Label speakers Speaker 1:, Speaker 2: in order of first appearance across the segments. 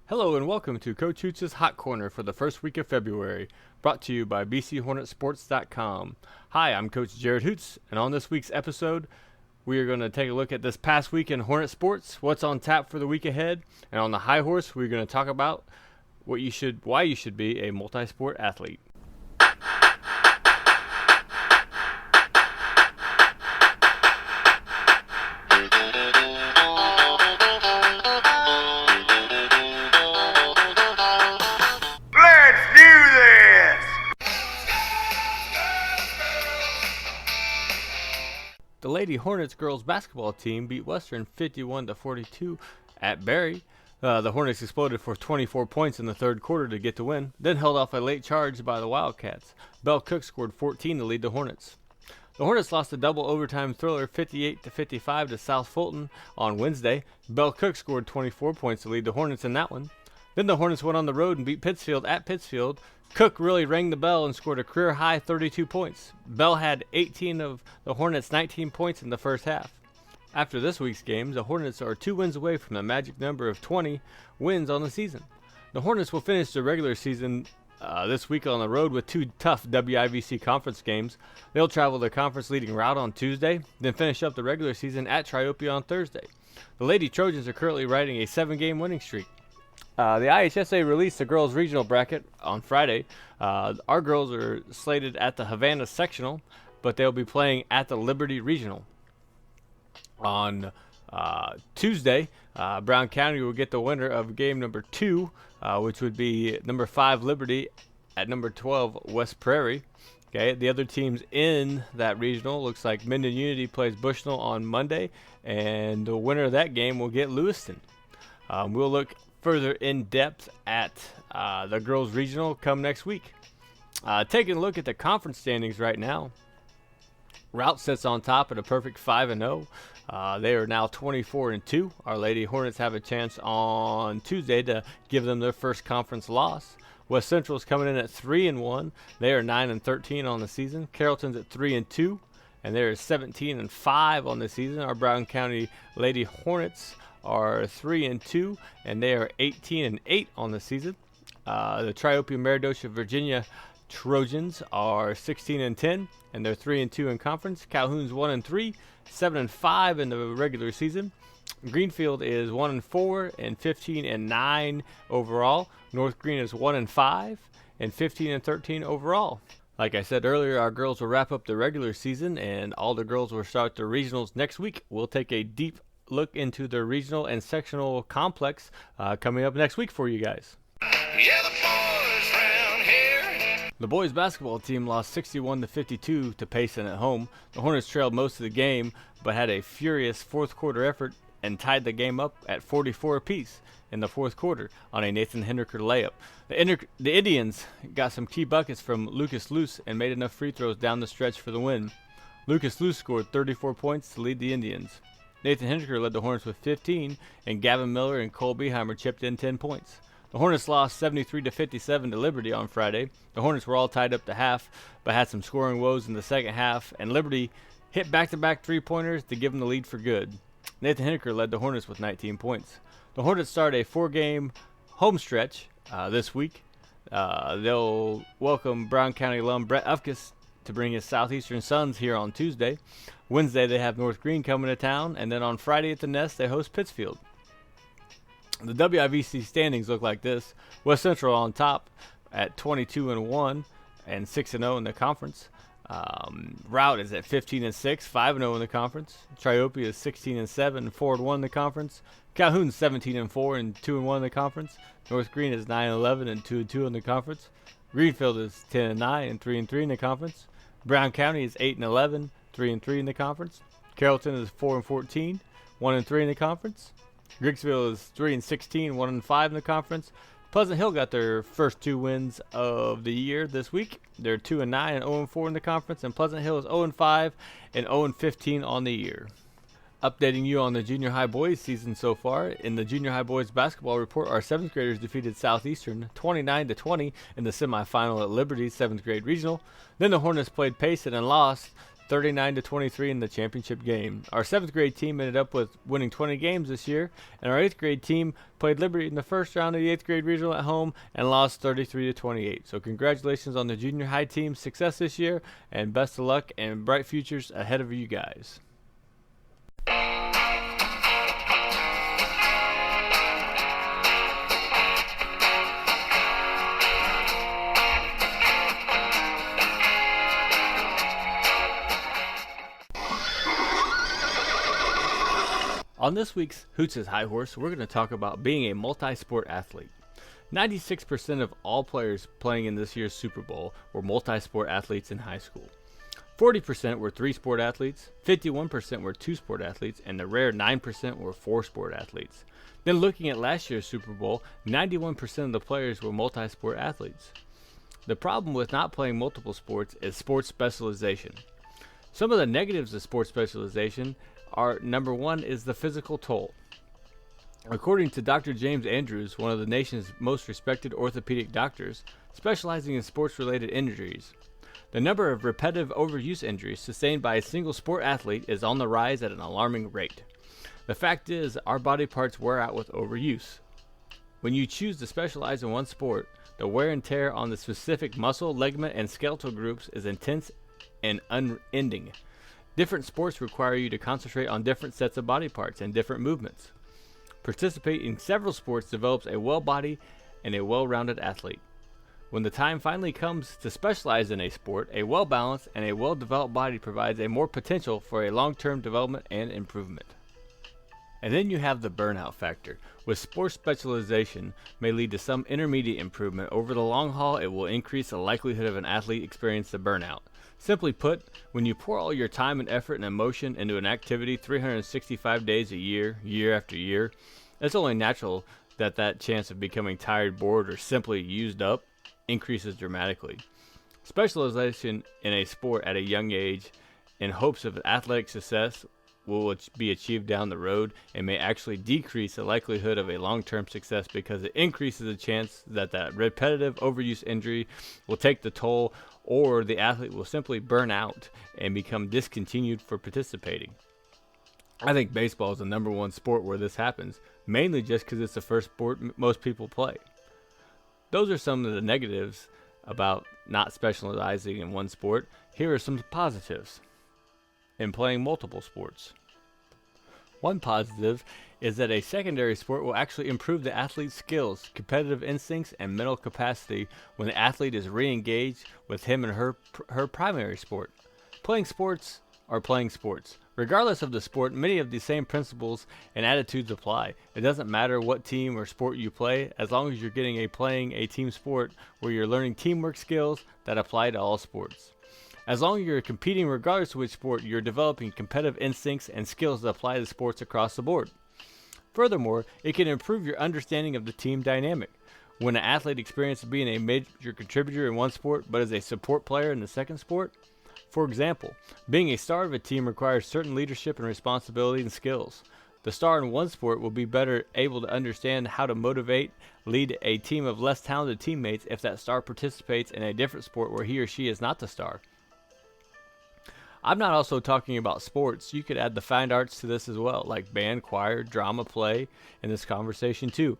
Speaker 1: Hello and welcome to Coach Hoots' Hot Corner for the first week of February, brought to you by bchornetsports.com. Hi, I'm Coach Jared Hoots, and on this week's episode, we are going to take a look at this past week in Hornet sports, what's on tap for the week ahead, and on the high horse, we're going to talk about why you should be a multi-sport athlete. The Lady Hornets girls basketball team beat Western 51-42 at Barry. The Hornets exploded for 24 points in the third quarter to get the win, then held off a late charge by the Wildcats. Belle Cook scored 14 to lead the Hornets. The Hornets lost a double overtime thriller 58-55 to South Fulton on Wednesday. Belle Cook scored 24 points to lead the Hornets in that one. Then the Hornets went on the road and beat Pittsfield at Pittsfield. Cook really rang the bell and scored a career-high 32 points. Bell had 18 of the Hornets' 19 points in the first half. After this week's games, the Hornets are 2 wins away from the magic number of 20 wins on the season. The Hornets will finish the regular season this week on the road with 2 tough WIVC conference games. They'll travel the conference-leading route on Tuesday, then finish up the regular season at Triopia on Thursday. The Lady Trojans are currently riding a 7-game winning streak. The IHSA released the girls' regional bracket on Friday. Our girls are slated at the Havana sectional, but they'll be playing at the Liberty regional. On Tuesday, Brown County will get the winner of game number 2, which would be number 5 Liberty at number 12 West Prairie. Okay, the other teams in that regional looks like Minden Unity plays Bushnell on Monday, and the winner of that game will get Lewiston. We'll look further in depth at the girls regional come next week. Taking a look at the conference standings right now, Route sits on top at a perfect 5-0. They are now 24-2. Our Lady Hornets have a chance on Tuesday to give them their first conference loss. West Central is coming in at 3-1. They are 9-13 on the season. Carrollton's at 3-2, and they are 17-5 on the season. Our Brown County Lady Hornets are 3-2, and they are 18-8 on the season. The Triopia Meridosha Virginia Trojans are 16-10, and they're 3-2 in conference. Calhoun's 1-3, 7-5 in the regular season. Greenfield is 1-4 and 15-9 overall. North Green is 1-5 and 15-13 overall. Like I said earlier, our girls will wrap up the regular season, and all the girls will start their regionals next week. We'll take a deep look into the regional and sectional complex coming up next week for you guys. Yeah, the boys round here. The boys basketball team lost 61-52 to Payson at home. The Hornets trailed most of the game, but had a furious fourth quarter effort and tied the game up at 44 apiece in the fourth quarter on a Nathan Henniker layup. The Indians got some key buckets from Lucas Luce and made enough free throws down the stretch for the win. Lucas Luce scored 34 points to lead the Indians. Nathan Henniker led the Hornets with 15, and Gavin Miller and Cole Beheimer chipped in 10 points. The Hornets lost 73-57 to Liberty on Friday. The Hornets were all tied up to half, but had some scoring woes in the second half, and Liberty hit back-to-back three-pointers to give them the lead for good. Nathan Henniker led the Hornets with 19 points. The Hornets start a 4-game home stretch this week. They'll welcome Brown County alum Brett Ufkus to bring his Southeastern Sons here on Tuesday. Wednesday, they have North Green coming to town, and then on Friday at the Nest, they host Pittsfield. The WIVC standings look like this. West Central on top at 22-1 and 6-0 in the conference. Route is at 15-6, 5-0 in the conference. Triopia is 16-7, 4-1 in the conference. Calhoun's 17-4 and 2-1 in the conference. North Green is 9-11 and 2-2 in the conference. Greenfield is 10-9 and 3-3 in the conference. Brown County is 8-11, 3-3 in the conference. Carrollton is 4-14, 1-3 in the conference. Griggsville is 3-16, 1-5 in the conference. Pleasant Hill got their first 2 wins of the year this week. They're 2-9 and 0-4 in the conference, and Pleasant Hill is 0-5 and 0-15 on the year. Updating you on the junior high boys season so far. In the junior high boys basketball report, our 7th graders defeated Southeastern 29-20 in the semifinal at Liberty's 7th grade regional. Then the Hornets played Payson and lost 39-23 in the championship game. Our 7th grade team ended up with winning 20 games this year, and our 8th grade team played Liberty in the first round of the 8th grade regional at home and lost 33-28. So congratulations on the junior high team's success this year, and best of luck and bright futures ahead of you guys. On this week's Hoots High Horse, we're going to talk about being a multi-sport athlete. 96% of all players playing in this year's Super Bowl were multi-sport athletes in high school. 40% were 3-sport athletes, 51% were 2-sport athletes, and the rare 9% were 4-sport athletes. Then looking at last year's Super Bowl, 91% of the players were multi-sport athletes. The problem with not playing multiple sports is sports specialization. Some of the negatives of sports specialization are, number one, is the physical toll. According to Dr. James Andrews, one of the nation's most respected orthopedic doctors, specializing in sports-related injuries, the number of repetitive overuse injuries sustained by a single sport athlete is on the rise at an alarming rate. The fact is, our body parts wear out with overuse. When you choose to specialize in one sport, the wear and tear on the specific muscle, ligament, and skeletal groups is intense and unending. Different sports require you to concentrate on different sets of body parts and different movements. Participating in several sports develops a well-bodied and a well-rounded athlete. When the time finally comes to specialize in a sport, a well-balanced and a well-developed body provides a more potential for a long-term development and improvement. And then you have the burnout factor. With sports specialization may lead to some intermediate improvement. Over the long haul, it will increase the likelihood of an athlete experiencing the burnout. Simply put, when you pour all your time and effort and emotion into an activity 365 days a year, year after year, it's only natural that that chance of becoming tired, bored, or simply used up increases dramatically. Specialization in a sport at a young age in hopes of athletic success will be achieved down the road and may actually decrease the likelihood of a long-term success because it increases the chance that that repetitive overuse injury will take the toll, or the athlete will simply burn out and become discontinued for participating. I think baseball is the number one sport where this happens, mainly just because it's the first sport most people play. Those are some of the negatives about not specializing in one sport. Here are some positives in playing multiple sports. One positive is that a secondary sport will actually improve the athlete's skills, competitive instincts, and mental capacity when the athlete is re-engaged with him and her primary sport. Playing sports are playing sports. Regardless of the sport, many of the same principles and attitudes apply. It doesn't matter what team or sport you play, as long as you're playing a team sport where you're learning teamwork skills that apply to all sports. As long as you're competing regardless of which sport, you're developing competitive instincts and skills that apply to sports across the board. Furthermore, it can improve your understanding of the team dynamic. When an athlete experiences being a major contributor in one sport but is a support player in the second sport, for example, being a star of a team requires certain leadership and responsibility and skills. The star in one sport will be better able to understand how to motivate, lead a team of less talented teammates if that star participates in a different sport where he or she is not the star. I'm not also talking about sports. You could add the fine arts to this as well, like band, choir, drama, play in this conversation too.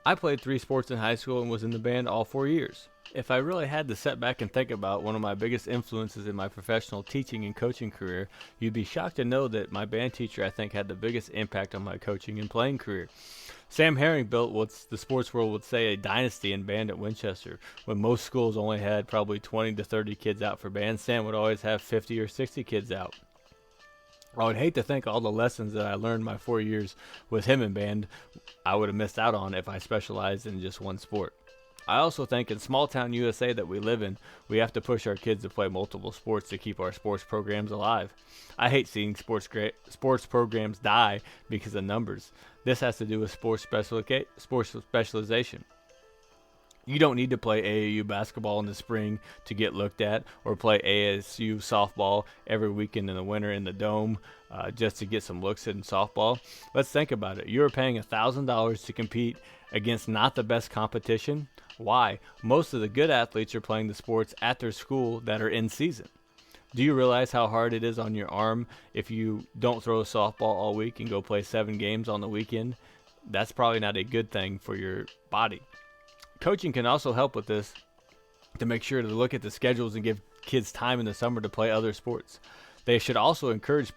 Speaker 1: I played 3 sports in high school and was in the band all 4 years. If I really had to sit back and think about one of my biggest influences in my professional teaching and coaching career, you'd be shocked to know that my band teacher, I think, had the biggest impact on my coaching and playing career. Sam Herring built what the sports world would say a dynasty in band at Winchester. When most schools only had probably 20 to 30 kids out for band, Sam would always have 50 or 60 kids out. I would hate to think all the lessons that I learned my 4 years with him in band I would have missed out on if I specialized in just one sport. I also think in small town USA that we live in, we have to push our kids to play multiple sports to keep our sports programs alive. I hate seeing sports programs die because of numbers. This has to do with sports specialization. You don't need to play AAU basketball in the spring to get looked at, or play ASU softball every weekend in the winter in the dome just to get some looks in softball. Let's think about it. You're paying $1,000 to compete against not the best competition. Why? Most of the good athletes are playing the sports at their school that are in season. Do you realize how hard it is on your arm if you don't throw a softball all week and go play 7 games on the weekend? That's probably not a good thing for your body. Coaching can also help with this to make sure to look at the schedules and give kids time in the summer to play other sports. They should also encourage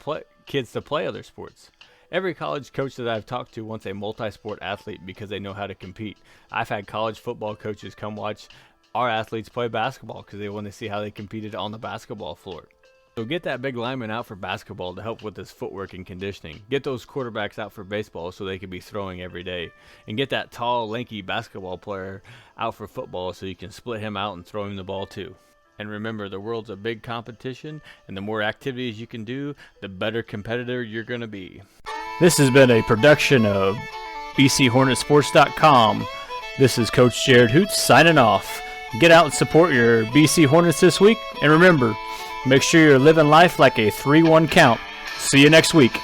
Speaker 1: kids to play other sports. Every college coach that I've talked to wants a multi-sport athlete because they know how to compete. I've had college football coaches come watch our athletes play basketball because they want to see how they competed on the basketball floor. So get that big lineman out for basketball to help with his footwork and conditioning. Get those quarterbacks out for baseball so they can be throwing every day. And get that tall, lanky basketball player out for football so you can split him out and throw him the ball too. And remember, the world's a big competition, and the more activities you can do, the better competitor you're going to be.
Speaker 2: This has been a production of bchornetsports.com. This is Coach Jared Hoots signing off. Get out and support your BC Hornets this week. And remember, make sure you're living life like a 3-1 count. See you next week.